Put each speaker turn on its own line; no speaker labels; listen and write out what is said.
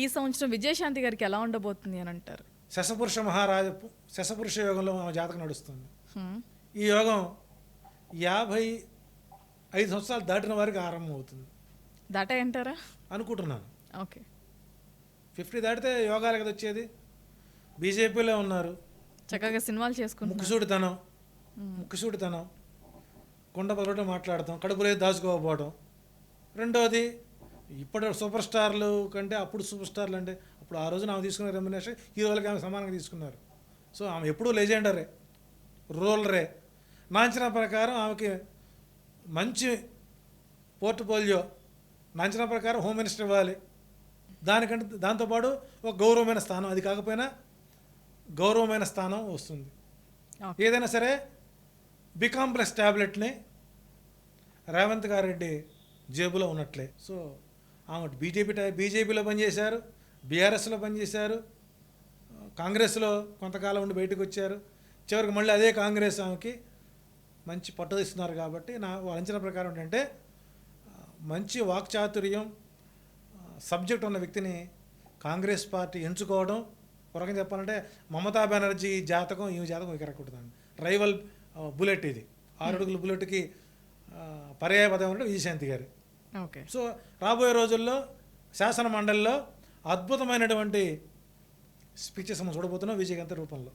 ఈ సంవత్సరం విజయశాంతి గారికి ఎలా ఉండబోతుంది అని అంటారు?
శశపురుష యోగంలో ఆమె జాతకం నడుస్తుంది.
హ్మ్.
ఈ యోగం 55 సంవత్సరాలు దాటిన వారికి ఆరంభం అవుతుంది
దాటాయంటారా?
అనుకుంటున్నాను.
ఓకే.
50 దాటితే యోగాలు కదా వచ్చేది. బీజేపీలో ఉన్నారు,
చక్కగా సినిమాలు చేసుకుంటున్నారు.
ముక్కుసూటితనం, కుండ పదొకటి మాట్లాడతాం, కడుపులో దాచుకోకపోవడం. రెండోది, ఇప్పటి సూపర్ స్టార్లు కంటే అప్పుడు సూపర్ స్టార్లు అంటే అప్పుడు ఆ రోజున ఆమె తీసుకున్న రెమ్యునేషన్ హీరోలకి ఆమె సమానంగా తీసుకున్నారు. సో ఆమె ఎప్పుడూ లెజెండరే, రోలరే. నా అంచనా ప్రకారం ఆమెకి మంచి పోర్ట్ఫోలియో, నా అంచనా ప్రకారం హోమ్ మినిస్టర్ ఇవ్వాలి. దాంతోపాటు ఒక గౌరవమైన స్థానం, అది కాకపోయినా గౌరవమైన స్థానం వస్తుంది.
ఓకే.
ఏదైనా సరే బికాంప్లెక్స్ ట్యాబ్లెట్ని రేవంత్ గారెడ్డి జేబులో ఉన్నట్లే. సో ఆమె బీజేపీలో పనిచేశారు, బీఆర్ఎస్లో పనిచేశారు, కాంగ్రెస్లో కొంతకాలం ఉండి బయటకు వచ్చారు. చివరికి మళ్ళీ అదే కాంగ్రెస్ ఆమెకి మంచి పట్టు ఇస్తున్నారు. కాబట్టి నా అంచనా ప్రకారం ఏంటంటే మంచి వాక్చాతుర్యం, సబ్జెక్ట్ ఉన్న వ్యక్తిని కాంగ్రెస్ పార్టీ ఎంచుకోవడం. ఒక రకంగా చెప్పాలంటే మమతా బెనర్జీ జాతకం ఈ జాతకం ఎక్కరకూడదండి. రైవల్ బుల్లెట్ ఇది, 6 అడుగుల బుల్లెట్కి పర్యాయ పదం అంటే విజయశాంతి గారు.
ఓకే.
సో రాబోయే రోజుల్లో శాసన మండలిలో అద్భుతమైనటువంటి స్పీచెస్ మనం చూడబోతున్నాం విజయకాంత్ రూపంలో.